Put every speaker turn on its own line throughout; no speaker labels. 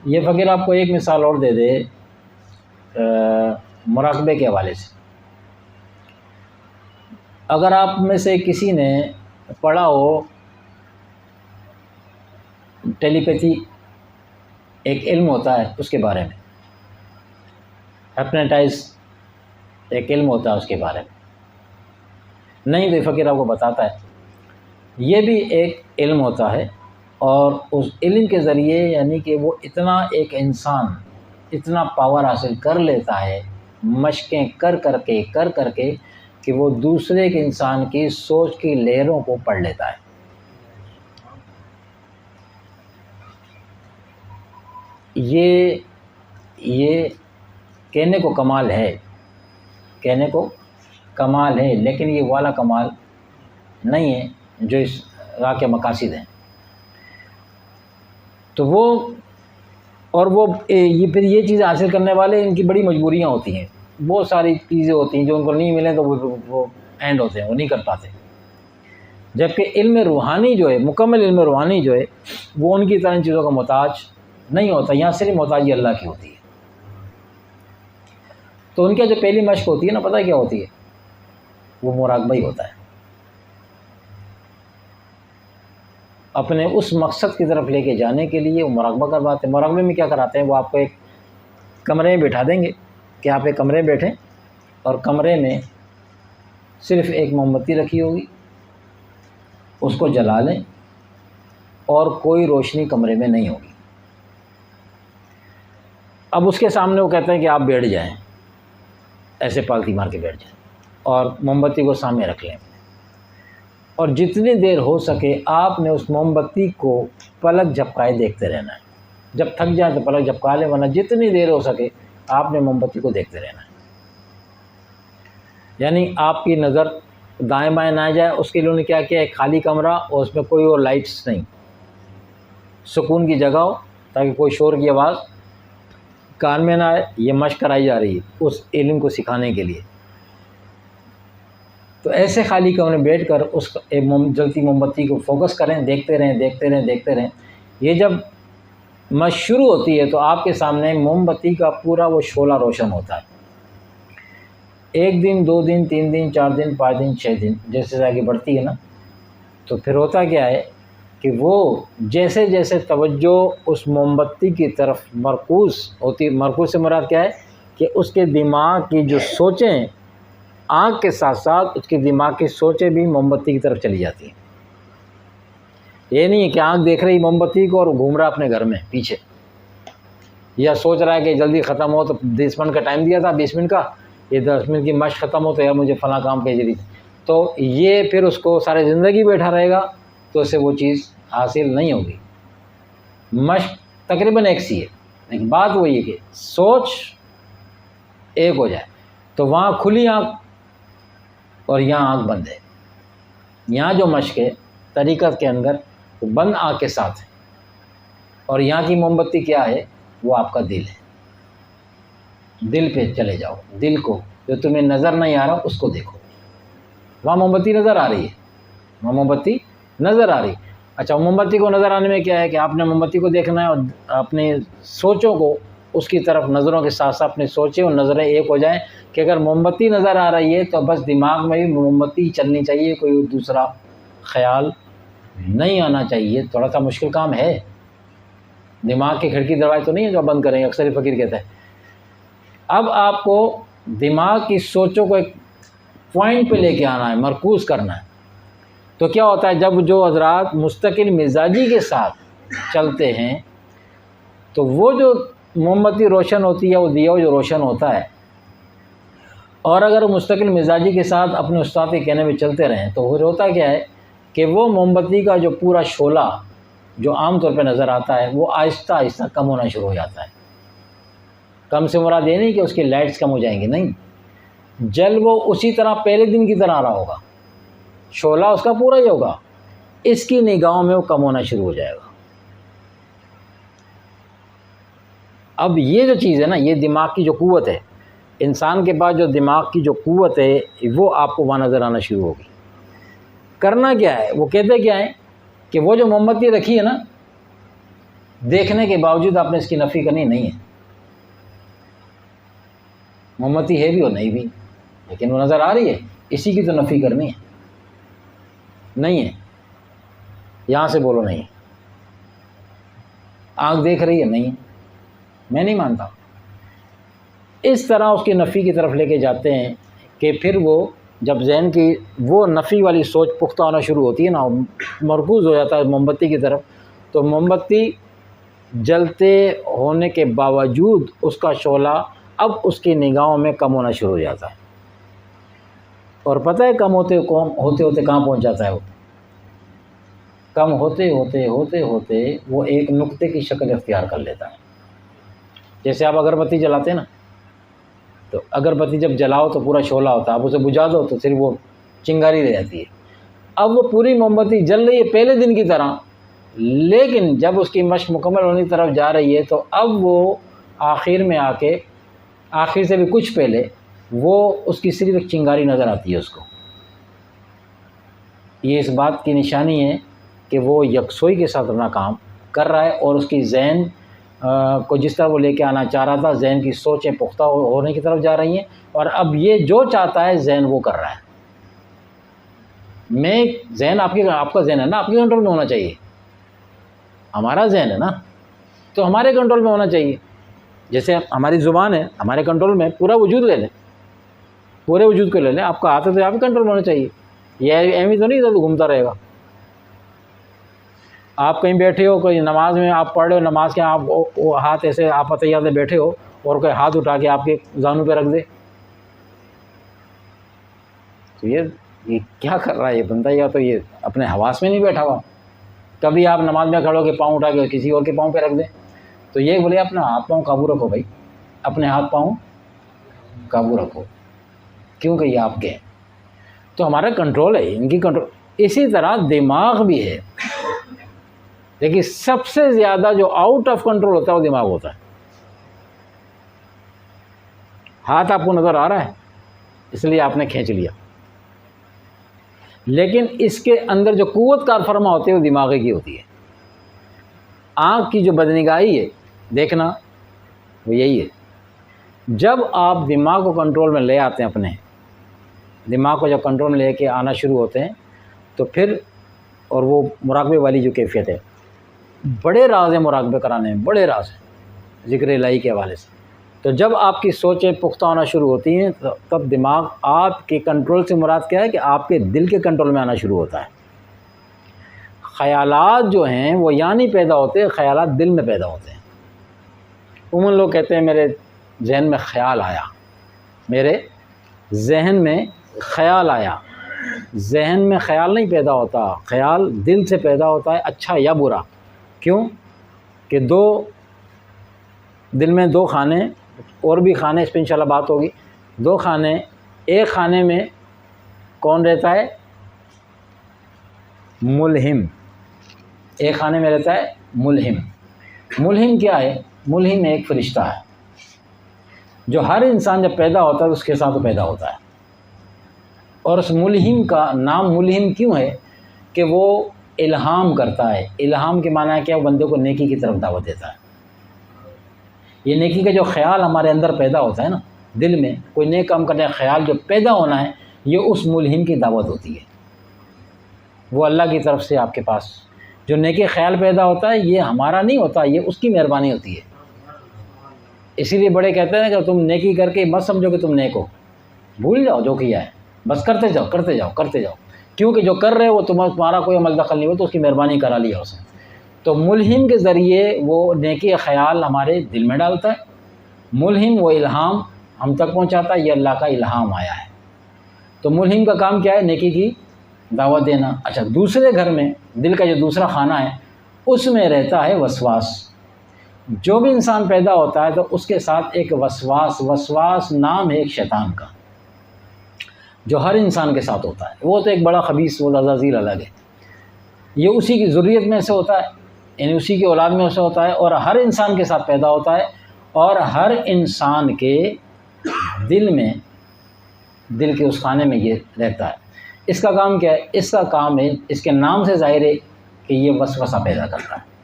یہ فقیر آپ کو ایک مثال اور دے دے مراقبے کے حوالے سے۔ اگر آپ میں سے کسی نے پڑھا ہو ٹیلی پیتھی، ایک علم ہوتا ہے اس کے بارے میں، ہیپنیٹائز ایک علم ہوتا ہے اس کے بارے میں، نہیں تو فقیر آپ کو بتاتا ہے یہ بھی ایک علم ہوتا ہے، اور اس علم کے ذریعے یعنی کہ وہ اتنا ایک انسان اتنا پاور حاصل کر لیتا ہے مشقیں کر کر کے کہ وہ دوسرے کے انسان کی سوچ کی لہروں کو پڑھ لیتا ہے۔ یہ کہنے کو کمال ہے، کہنے کو کمال ہے، لیکن یہ والا کمال نہیں ہے جو اس راہ کے مقاصد ہیں۔ تو وہ یہ پھر یہ چیزیں حاصل کرنے والے ان کی بڑی مجبوریاں ہوتی ہیں، بہت ساری چیزیں ہوتی ہیں جو ان کو نہیں ملیں تو وہ اینڈ ہوتے ہیں، وہ نہیں کر پاتے۔ جبکہ علم روحانی جو ہے، مکمل علم روحانی جو ہے، وہ ان کی طرح ان چیزوں کا محتاج نہیں ہوتا، یہاں صرف محتاجی اللہ کی ہوتی ہے۔ تو ان کی جو پہلی مشق ہوتی ہے نا، پتہ کیا ہوتی ہے؟ وہ مراقبہ ہی ہوتا ہے، اپنے اس مقصد کی طرف لے کے جانے کے لیے وہ مراقبہ کرواتے ہیں۔ مراقبے میں کیا کراتے ہیں؟ وہ آپ کو ایک کمرے میں بٹھا دیں گے کہ آپ ایک کمرے میں بیٹھیں، اور کمرے میں صرف ایک موم بتی رکھی ہوگی، اس کو جلا لیں، اور کوئی روشنی کمرے میں نہیں ہوگی۔ اب اس کے سامنے وہ کہتے ہیں کہ آپ بیٹھ جائیں، ایسے پالتی مار کے بیٹھ جائیں، اور موم بتی کو سامنے رکھ لیں، اور جتنی دیر ہو سکے آپ نے اس موم بتی کو پلک جھپکائے دیکھتے رہنا ہے۔ جب تھک جائیں تو پلک جھپکا لیں، ورنہ جتنی دیر ہو سکے آپ نے موم بتی کو دیکھتے رہنا ہے۔ یعنی آپ کی نظر دائیں بائیں نہ جائے، اس کے لیے انہوں نے کیا کیا؟ ایک خالی کمرہ اور اس میں کوئی اور لائٹس نہیں، سکون کی جگہ ہو تاکہ کوئی شور کی آواز کان میں نہ آئے۔ یہ مشق کرائی جا رہی ہے اس علم کو سکھانے کے لیے۔ تو ایسے خالی کمرے میں بیٹھ کر اس جلتی موم بتی کو فوکس کریں، دیکھتے رہیں۔ یہ جب مشق شروع ہوتی ہے تو آپ کے سامنے موم بتی کا پورا وہ شعلہ روشن ہوتا ہے۔ 1 دن 2 دن 3 دن 4 دن 5 دن 6 دن جیسے آگے بڑھتی ہے نا، تو پھر ہوتا کیا ہے کہ وہ جیسے جیسے توجہ اس موم بتی کی طرف مرکوز ہوتی، مرکوز سے مراد کیا ہے کہ اس کے دماغ کی جو سوچیں، آنکھ کے ساتھ ساتھ اس کے دماغ کی سوچیں بھی موم بتی کی طرف چلی جاتی ہیں۔ یہ نہیں ہے کہ آنکھ دیکھ رہی موم بتی کو اور گھوم رہا اپنے گھر میں پیچھے، یا سوچ رہا ہے کہ جلدی ختم ہو تو 10 منٹ کا ٹائم دیا تھا، 20 منٹ کا، یہ 10 منٹ کی مشق ختم ہو تو یار مجھے فلاں کام پہ جری، تو یہ پھر اس کو سارے زندگی بیٹھا رہے گا تو اسے وہ چیز حاصل نہیں ہوگی۔ مشق تقریباً ایک سی ہے، لیکن بات وہی ہے کہ سوچ ایک ہو جائے۔ تو وہاں کھلی آنکھ اور یہاں آنکھ بند ہے۔ یہاں جو مشق ہے طریقت کے اندر وہ بند آنکھ کے ساتھ ہے، اور یہاں کی موم بتی کیا ہے؟ وہ آپ کا دل ہے۔ دل پہ چلے جاؤ، دل کو جو تمہیں نظر نہیں آ رہا اس کو دیکھو۔ وہاں موم بتی نظر آ رہی ہے، وہاں موم بتی نظر آ رہی۔ اچھا، موم بتی کو نظر آنے میں کیا ہے کہ آپ نے موم بتی کو دیکھنا ہے، اور اپنی سوچوں کو اس کی طرف نظروں کے ساتھ ساتھ اپنی سوچیں اور نظریں ایک ہو جائیں کہ اگر موم بتی نظر آ رہی ہے تو بس دماغ میں بھی موم بتی چلنی چاہیے، کوئی دوسرا خیال نہیں آنا چاہیے۔ تھوڑا سا مشکل کام ہے، دماغ کی کھڑکی دروازے تو نہیں ہے جو بند کریں گے، اکثر فقیر کہتا ہے۔ اب آپ کو دماغ کی سوچوں کو ایک پوائنٹ پہ لے کے آنا ہے، مرکوز کرنا ہے۔ تو کیا ہوتا ہے جب جو حضرات مستقل مزاجی کے ساتھ چلتے ہیں تو وہ جو موم بتی روشن ہوتی ہے، وہ دیا جو روشن ہوتا ہے، اور اگر مستقل مزاجی کے ساتھ اپنے استاد کے کہنے میں چلتے رہیں تو پھر ہوتا کیا ہے کہ وہ موم بتی کا جو پورا شعلہ جو عام طور پہ نظر آتا ہے وہ آہستہ آہستہ کم ہونا شروع ہو جاتا ہے۔ کم سے مراد یہ نہیں کہ اس کی لائٹس کم ہو جائیں گی، نہیں، جل وہ اسی طرح پہلے دن کی طرح آ رہا ہوگا، شعلہ اس کا پورا ہی ہوگا، اس کی نگاہوں میں وہ کم ہونا شروع ہو جائے گا۔ اب یہ جو چیز ہے نا، یہ دماغ کی جو قوت ہے، انسان کے پاس جو دماغ کی جو قوت ہے وہ آپ کو وہاں نظر آنا شروع ہوگی۔ کرنا کیا ہے؟ وہ کہتے کیا ہیں کہ وہ جو موم بتی رکھی ہے نا، دیکھنے کے باوجود آپ نے اس کی نفی کرنی نہیں ہے. موم بتی ہے بھی اور نہیں بھی، لیکن وہ نظر آ رہی ہے، اسی کی تو نفی کرنی ہے. نہیں ہے، یہاں سے بولو نہیں. آنکھ دیکھ رہی ہے، نہیں ہے، میں نہیں مانتا. اس طرح اس کی نفی کی طرف لے کے جاتے ہیں کہ پھر وہ جب ذہن کی وہ نفی والی سوچ پختہ ہونا شروع ہوتی ہے نا، مرکوز ہو جاتا ہے موم بتی کی طرف، تو موم بتی جلتے ہونے کے باوجود اس کا شعلہ اب اس کی نگاہوں میں کم ہونا شروع ہو جاتا ہے. اور پتہ ہے کم ہوتے ہوتے کہاں پہنچ جاتا ہے وہ؟ کم ہوتے ہوتے ہوتے ہوتے وہ ایک نقطے کی شکل اختیار کر لیتا ہے. جیسے آپ اگربتی جلاتے ہیں نا، تو اگربتی جب جلاؤ تو پورا شعلہ ہوتا ہے، آپ اسے بجھا دو تو صرف وہ چنگاری رہ جاتی ہے. اب وہ پوری موم بتی جل رہی ہے پہلے دن کی طرح، لیکن جب اس کی مشق مکمل ہونے کی طرف جا رہی ہے تو اب وہ آخر میں آ کے، آخر سے بھی کچھ پہلے، وہ اس کی صرف ایک چنگاری نظر آتی ہے اس کو. یہ اس بات کی نشانی ہے کہ وہ یکسوئی کے ساتھ اپنا کام کر رہا ہے، اور اس کی ذہن کو جس طرح وہ لے کے آنا چاہ رہا تھا، ذہن کی سوچیں پختہ ہونے کی طرف جا رہی ہیں، اور اب یہ جو چاہتا ہے ذہن وہ کر رہا ہے. ذہن آپ کا ذہن ہے نا، آپ کے کنٹرول میں ہونا چاہیے. ہمارا ذہن ہے نا، تو ہمارے کنٹرول میں ہونا چاہیے. جیسے ہماری زبان ہے ہمارے کنٹرول میں، پورا وجود لے لیں، پورے وجود کو لے لیں. آپ کا ہاتھ ہے تو آپ کے کنٹرول میں ہونا چاہیے. یہ اہمی تو نہیں ادھر گھومتا رہے گا. آپ کہیں بیٹھے ہو، کوئی نماز میں آپ پڑھ رہے ہو، نماز کے آپ وہ ہاتھ ایسے آپ تیار سے بیٹھے ہو اور کوئی ہاتھ اٹھا کے آپ کے زانوں پہ رکھ دے، تو یہ کیا کر رہا ہے یہ بندہ؟ یا تو یہ اپنے حواس میں نہیں بیٹھا ہوا. کبھی آپ نماز میں کھڑے ہو کے پاؤں اٹھا کے کسی اور کے پاؤں پہ رکھ دیں، تو یہ بولے اپنا ہاتھ پاؤں قابو رکھو بھائی، اپنے ہاتھ پاؤں قابو رکھو، کیونکہ یہ آپ کے ہیں. تو ہمارا کنٹرول ہے، ان کی کنٹرول. اسی طرح دماغ بھی ہے، لیکن سب سے زیادہ جو آؤٹ آف کنٹرول ہوتا ہے وہ دماغ ہوتا ہے. ہاتھ آپ کو نظر آ رہا ہے اس لیے آپ نے کھینچ لیا، لیکن اس کے اندر جو قوت کار فرما ہوتی ہے وہ دماغی کی ہوتی ہے. آنکھ کی جو بدنگاہی ہے دیکھنا، وہ یہی ہے. جب آپ دماغ کو کنٹرول میں لے آتے ہیں، اپنے دماغ کو جب کنٹرول میں لے کے آنا شروع ہوتے ہیں تو پھر، اور وہ مراقبے والی جو کیفیت ہے، بڑے راز ہیں مراقبے کرانے میں، بڑے راز ہیں ذکر الہی کے حوالے سے. تو جب آپ کی سوچیں پختہ ہونا شروع ہوتی ہیں تب دماغ آپ کے کنٹرول سے مراد کیا ہے کہ آپ کے دل کے کنٹرول میں آنا شروع ہوتا ہے. خیالات جو ہیں وہ یہاں نہیں پیدا ہوتے، خیالات دل میں پیدا ہوتے ہیں. عموماً لوگ کہتے ہیں میرے ذہن میں خیال آیا، میرے ذہن میں خیال آیا. ذہن میں خیال نہیں پیدا ہوتا، خیال دل سے پیدا ہوتا ہے، اچھا یا برا. کیوں کہ دل میں دو خانے، اور بھی خانے، اس پہ انشاءاللہ بات ہوگی. دو خانے، ایک خانے میں کون رہتا ہے؟ ملہم. ایک خانے میں رہتا ہے ملہم. ملہم کیا ہے؟ ملہم ایک فرشتہ ہے جو ہر انسان جب پیدا ہوتا ہے تو اس کے ساتھ پیدا ہوتا ہے. اور اس ملہم کا نام ملہم کیوں ہے؟ کہ وہ الہام کرتا ہے. الہام کے معنی ہے کیا؟ وہ بندے کو نیکی کی طرف دعوت دیتا ہے. یہ نیکی کا جو خیال ہمارے اندر پیدا ہوتا ہے نا، دل میں کوئی نیک کام کرنے کا خیال جو پیدا ہونا ہے، یہ اس ملہم کی دعوت ہوتی ہے. وہ اللہ کی طرف سے آپ کے پاس جو نیکی خیال پیدا ہوتا ہے، یہ ہمارا نہیں ہوتا، یہ اس کی مہربانی ہوتی ہے. اسی لیے بڑے کہتے ہیں کہ تم نیکی کر کے مت سمجھو کہ تم نیک ہو، بھول جاؤ جو کیا ہے، بس کرتے جاؤ کرتے جاؤ کرتے جاؤ، کیونکہ جو کر رہے ہو تمہارا کوئی عمل دخل نہیں ہو، تو اس کی مہربانی کرا لیا اس نے. تو ملہم کے ذریعے وہ نیکی خیال ہمارے دل میں ڈالتا ہے. ملہم وہ الہام ہم تک پہنچاتا ہے، یہ اللہ کا الہام آیا ہے. تو ملہم کا کام کیا ہے؟ نیکی کی دعوت دینا. اچھا، دوسرے گھر میں دل کا جو دوسرا خانہ ہے اس میں رہتا ہے وسواس. جو بھی انسان پیدا ہوتا ہے تو اس کے ساتھ ایک وسواس نام ہے ایک شیطان کا، جو ہر انسان کے ساتھ ہوتا ہے. وہ تو ایک بڑا خبیث، وہ عزازیل الگ ہے. یہ اسی کی ذریت میں سے ہوتا ہے، یعنی اسی کی اولاد میں سے ہوتا ہے، اور ہر انسان کے ساتھ پیدا ہوتا ہے، اور ہر انسان کے دل میں، دل کے اس خانے میں یہ رہتا ہے. اس کا کام کیا ہے؟ اس کا کام ہے، اس کے نام سے ظاہر ہے کہ یہ وسوسہ پیدا کرتا ہے.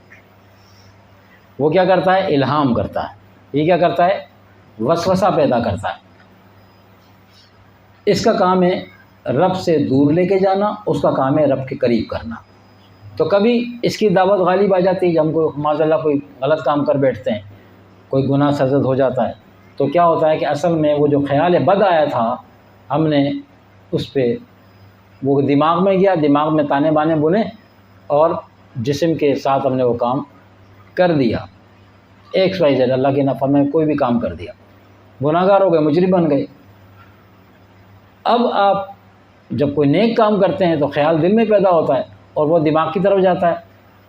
وہ کیا کرتا ہے؟ الہام کرتا ہے۔ یہ کیا کرتا ہے؟ وسوسہ پیدا کرتا ہے۔ اس کا کام ہے رب سے دور لے کے جانا، اس کا کام ہے رب کے قریب کرنا۔ تو کبھی اس کی دعوت غالب آ جاتی ہے، ہم کو معاذ اللہ کوئی غلط کام کر بیٹھتے ہیں، کوئی گناہ سرزد ہو جاتا ہے، تو کیا ہوتا ہے کہ اصل میں وہ جو خیال بد آیا تھا، ہم نے اس پہ وہ دماغ میں گیا، دماغ میں تانے بانے بنے اور جسم کے ساتھ ہم نے وہ کام کر دیا، ایکس وائی زیڈ، اللہ کے نافرمان میں کوئی بھی کام کر دیا، گناہ گار ہو گئے، مجرم بن گئے۔ اب آپ جب کوئی نیک کام کرتے ہیں تو خیال دل میں پیدا ہوتا ہے اور وہ دماغ کی طرف جاتا ہے،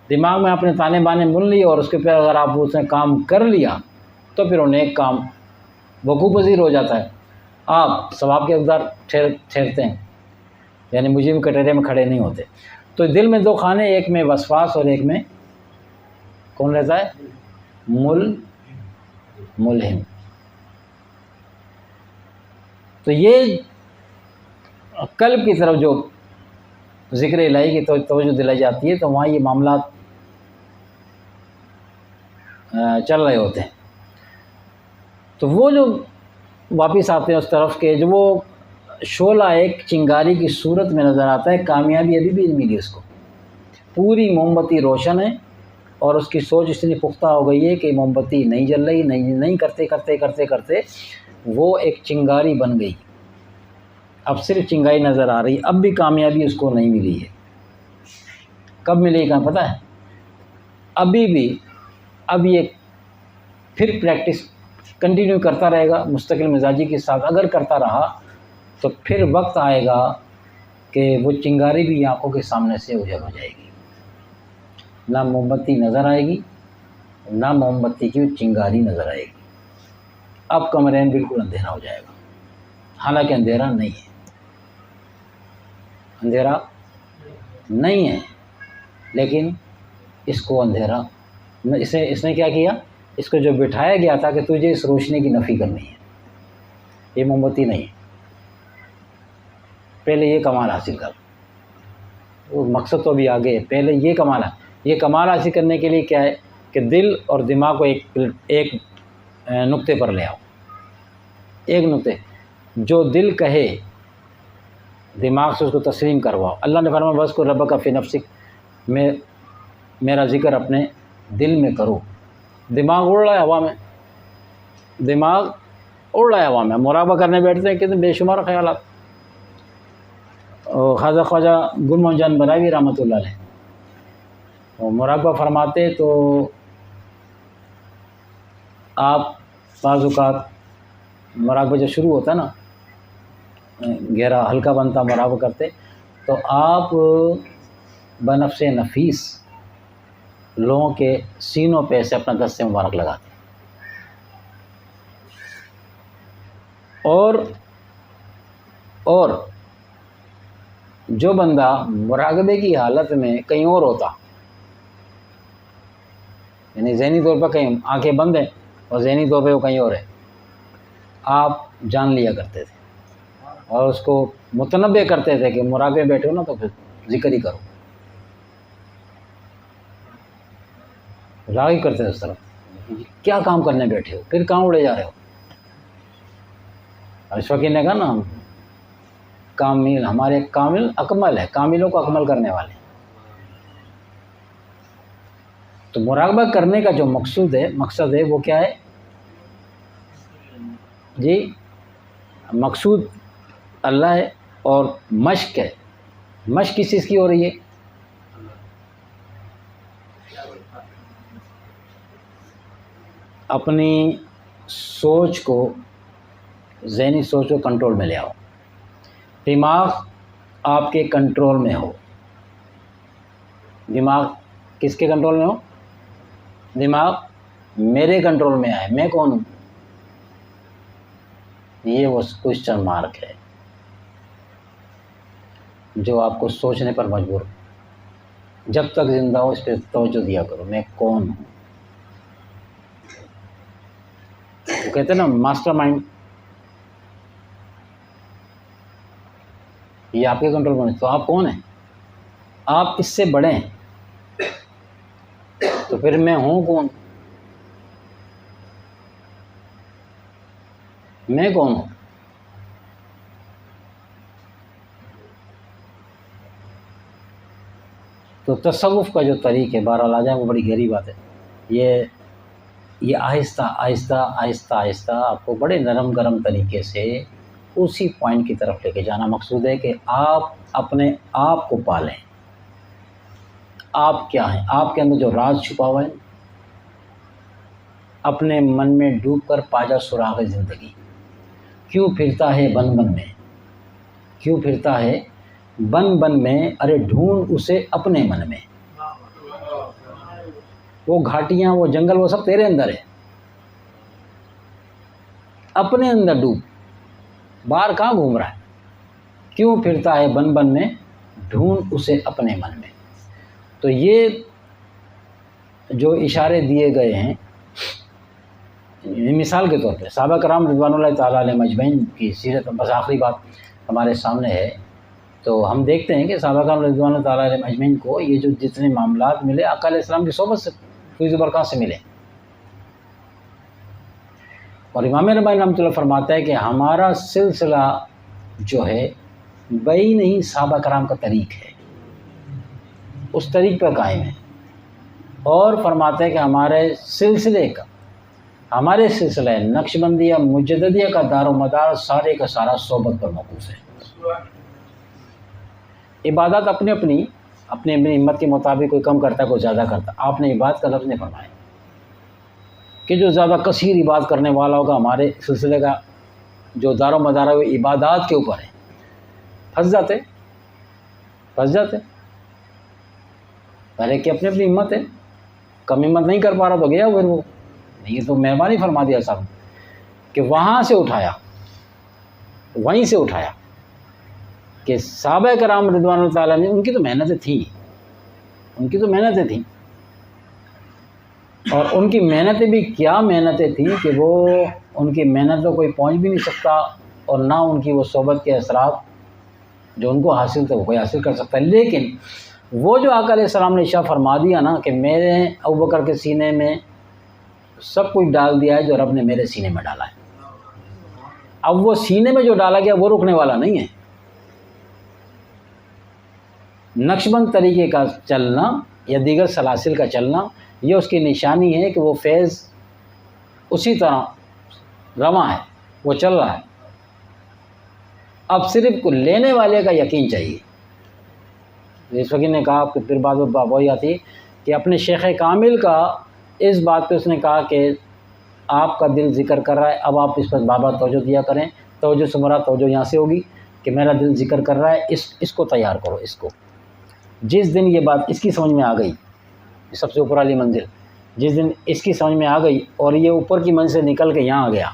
دماغ میں اپنے تانے بانے بن لیے اور اس کے پھر اگر آپ اس نے کام کر لیا تو پھر وہ نیک کام وقوع پذیر ہو جاتا ہے، آپ ثواب کے حقدار ٹھہرتے ہیں، یعنی مجرم کٹہرے میں کھڑے نہیں ہوتے۔ تو دل میں دو خانے، ایک میں وسواس اور ایک میں کون رہتا ہے؟ ملہم۔ تو یہ قلب کی طرف جو ذکر الہی کی توجہ دلائی جاتی ہے تو وہاں یہ معاملات چل رہے ہوتے ہیں۔ تو وہ جو واپس آتے ہیں اس طرف کے، جو وہ شعلہ ایک چنگاری کی صورت میں نظر آتا ہے، کامیابی ابھی بھی نہیں ملی اس کو، پوری موم بتی روشن ہے اور اس کی سوچ اتنی پختہ ہو گئی ہے کہ موم بتی نہیں جل رہی، نہیں کرتے کرتے کرتے کرتے وہ ایک چنگاری بن گئی، اب صرف چنگائی نظر آ رہی، اب بھی کامیابی اس کو نہیں ملی ہے۔ کب ملے گا پتہ ہے؟ ابھی بھی اب یہ پھر پریکٹس کنٹینیو کرتا رہے گا مستقل مزاجی کے ساتھ، اگر کرتا رہا تو پھر وقت آئے گا کہ وہ چنگاری بھی آنکھوں کے سامنے سے اجل ہو جائے گی، نہ موم بتی نظر آئے گی، نہ موم بتی کی چنگاری نظر آئے گی، اب کمرے میں بالکل اندھیرا ہو جائے گا، حالانکہ اندھیرا نہیں ہے، اندھیرا نہیں ہے، لیکن اس کو اندھیرا اس نے کیا کیا؟ اس کو جو بٹھایا گیا تھا کہ تجھے اس روشنی کی نفی کرنی ہے، یہ موم بتی نہیں ہے، پہلے یہ کمال حاصل کر، وہ مقصد تو ابھی آگے ہے، پہلے یہ کمال ہے۔ یہ کمال حاصل کرنے کے لیے کیا ہے کہ دل اور دماغ کو ایک نقطے پر لے آؤ، ایک نقطے، جو دل کہے دماغ سے اس کو تسلیم کرواؤ۔ اللہ نے فرمایا وَاذْكُرْ رَبَّكَ فِي نَفْسِكَ، میرا ذکر اپنے دل میں کرو۔ دماغ اڑ رہا ہے ہوا میں، دماغ اڑ رہا ہے ہوا میں، مراقبہ کرنے بیٹھتے ہیں کتنے بے شمار خیالات۔ خواجہ گل محمد جان بلاوی رحمۃ اللہ علیہ وہ مراقبہ فرماتے تو آپ بعض اوقات مراقبہ جو شروع ہوتا ہے نا، گہرا ہلکا بنتا مراقبہ کرتے تو آپ بنفس نفیس لوگوں کے سینوں پہ سے اپنا دست مبارک لگاتے، اور جو بندہ مراقبے کی حالت میں کہیں اور ہوتا، یعنی ذہنی طور پر کہیں آنکھیں بند ہیں اور ذہنی طور پہ وہ کہیں اور ہے، آپ جان لیا کرتے تھے اور اس کو متنبع کرتے تھے کہ مراقبے بیٹھے ہو نا تو پھر ذکر ہی کرو، راغب کرتے تھے اس طرف، کیا کام کرنے بیٹھے ہو، پھر کہاں اڑے جا رہے ہو۔ اشفقی نے کہا نا کامل، ہمارے کامل اکمل ہے، کاملوں کو اکمل کرنے والے۔ تو مراقبہ کرنے کا جو مقصد ہے وہ کیا ہے جی؟ مقصود اللہ ہے اور مشق ہے۔ مشق کس چیز کی ہو رہی ہے؟ اپنی سوچ کو، ذہنی سوچ کو کنٹرول میں لے آؤ، دماغ آپ کے کنٹرول میں ہو۔ دماغ کس کے کنٹرول میں ہو؟ دماغ میرے کنٹرول میں آئے، میں کون ہوں؟ یہ وہ کوشچن مارک ہے جو آپ کو سوچنے پر مجبور، جب تک زندہ ہو اس پہ توجہ دیا کرو، میں کون ہوں۔ وہ کہتے ہیں نا ماسٹر مائنڈ، یہ آپ کے کنٹرول میں، تو آپ کون ہیں؟ آپ اس سے بڑے ہیں، تو پھر میں ہوں کون؟ میں کون ہوں؟ تو تصوف کا جو طریق ہے، بہرحال آ جائیں، وہ بڑی گہری بات ہے. یہ آہستہ آہستہ آہستہ آہستہ آپ کو بڑے نرم گرم طریقے سے اسی پوائنٹ کی طرف لے کے جانا مقصود ہے کہ آپ اپنے آپ کو پالیں. آپ کیا ہیں؟ آپ کے اندر جو راز چھپا ہوا ہے، اپنے من میں ڈوب کر پاجا سراغ زندگی. کیوں پھرتا ہے بن بن میں؟ کیوں پھرتا ہے بن بن میں؟ ارے ڈھونڈ اسے اپنے من میں. وہ گھاٹیاں، وہ جنگل، وہ سب تیرے اندر ہے. اپنے اندر ڈوب، باہر کہاں گھوم رہا ہے؟ کیوں پھرتا ہے بن بن میں؟ ڈھونڈ اسے اپنے من میں. تو یہ جو اشارے دیے گئے ہیں، مثال کے طور پہ صحابہ کرام رضوان اللہ تعالیٰ علیہ مجمعین کی سیرت، بس آخری بات ہمارے سامنے ہے. تو ہم دیکھتے ہیں کہ صحابہ کرام رضوان اللہ تعالیٰ علیہ مجمعین کو یہ جو جتنے معاملات ملے، آقا علیہ السلام کی صحبت سے، فیض و برکات سے ملے. اور امام ربانی رحمۃ اللہ فرماتا ہے کہ ہمارا سلسلہ جو ہے بئی نہیں، صحابہ کرام کا طریق ہے، اس طریق پر قائم ہے. اور فرماتا ہے کہ ہمارے سلسلہ نقشبندیہ مجددیہ کا دار و مدار سارے کا سارا صحبت پر موقوف ہے. عبادات اپنی اپنی ہمت کے مطابق کوئی کم کرتا ہے، کوئی زیادہ کرتا. آپ نے عبادت کا لفظ نہیں فرمایا کہ جو زیادہ کثیر عبادت کرنے والا ہوگا، ہمارے سلسلے کا جو دار و مدار ہے وہ عبادات کے اوپر ہے. پھنس جاتے. پہلے کہ اپنی اپنی ہمت ہے، کم ہمت نہیں کر پا رہا تو گیا پھر وہ. یہ تو مہربانی فرما دیا صاحب کہ وہاں سے اٹھایا، وہیں سے اٹھایا کہ صحابہ کرام رضوان اللہ تعالیٰ نے، ان کی تو محنتیں تھیں، اور ان کی محنتیں بھی کیا محنتیں تھیں کہ وہ ان کی محنت تو کوئی پہنچ بھی نہیں سکتا، اور نہ ان کی وہ صحبت کے اثرات جو ان کو حاصل تھے وہ کوئی حاصل کر سکتا ہے. لیکن وہ جو آقا علیہ السلام نے ارشاد فرما دیا نا کہ میں نے ابوبکر کے سینے میں سب کچھ ڈال دیا ہے جو رب نے میرے سینے میں ڈالا ہے. اب وہ سینے میں جو ڈالا گیا وہ رکنے والا نہیں ہے. نقشبند طریقے کا چلنا یا دیگر سلاسل کا چلنا، یہ اس کی نشانی ہے کہ وہ فیض اسی طرح رواں ہے، وہ چل رہا ہے. اب صرف لینے والے کا یقین چاہیے. اس فقیر نے کہا کہ پھر بات وہی آتی کہ اپنے شیخ کامل کا اس بات پہ اس نے کہا کہ آپ کا دل ذکر کر رہا ہے، اب آپ اس پر بابا توجہ دیا کریں. توجہ سے مراد توجہ یہاں سے ہوگی کہ میرا دل ذکر کر رہا ہے، اس کو تیار کرو. اس کو جس دن یہ بات اس کی سمجھ میں آ گئی، سب سے اوپر والی منزل، جس دن اس کی سمجھ میں آ گئی اور یہ اوپر کی منزل سے نکل کے یہاں آ گیا،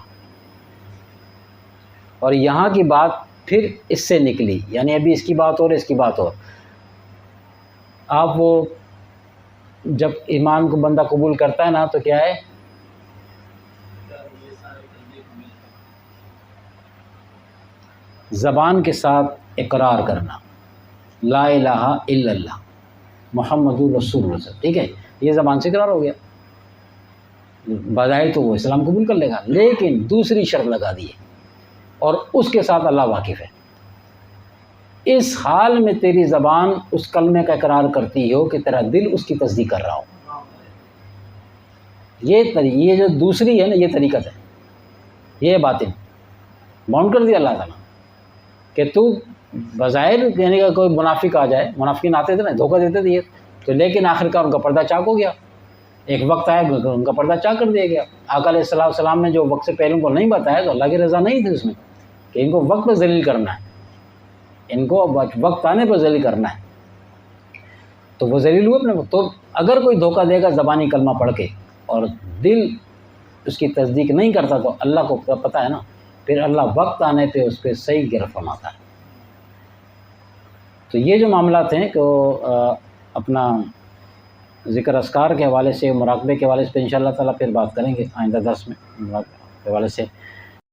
اور یہاں کی بات پھر اس سے نکلی، یعنی ابھی اس کی بات اور اس کی بات اور. آپ وہ جب ایمان کو بندہ قبول کرتا ہے نا تو کیا ہے، زبان کے ساتھ اقرار کرنا لا الہ الا اللہ محمد رسول اللہ، ٹھیک ہے، یہ زبان سے اقرار ہو گیا. بظاہر تو وہ اسلام قبول کر لے گا، لیکن دوسری شرط لگا دی ہے، اور اس کے ساتھ اللہ واقف ہے. اس حال میں تیری زبان اس کلمے کا اقرار کرتی ہو کہ تیرا دل اس کی تصدیق کر رہا ہو. یہ جو دوسری ہے نا، یہ طریقت ہے، یہ باطن باؤنڈ کر دیا اللہ تعالیٰ کہ تو بظاہر، یعنی کہ کوئی منافق آ جائے، منافقین آتے تھے نا، دھوکہ دیتے تھے یہ تو، لیکن آخرکار ان کا پردہ چاک ہو گیا. ایک وقت آیا ان کا پردہ چاک کر دیا گیا. آقا علیہ السلام نے جو وقت سے پہلے ان کو نہیں بتایا تو اللہ کی رضا نہیں تھی اس میں کہ ان کو وقت پہ ذلیل کرنا ہے، ان کو وقت آنے پر ذلیل کرنا ہے. تو وہ ذلیل ہوئے اپنے وقت. تو اگر کوئی دھوکہ دے گا زبانی کلمہ پڑھ کے اور دل اس کی تصدیق نہیں کرتا تو اللہ کو پتہ ہے نا، پھر اللہ وقت آنے پہ اس پہ صحیح گرفت فرماتا ہے. تو یہ جو معاملات ہیں کہ اپنا ذکر اذکار کے حوالے سے، مراقبے کے حوالے سے ان شاء اللہ تعالیٰ پھر بات کریں گے آئندہ درس میں. مراقبے کے حوالے سے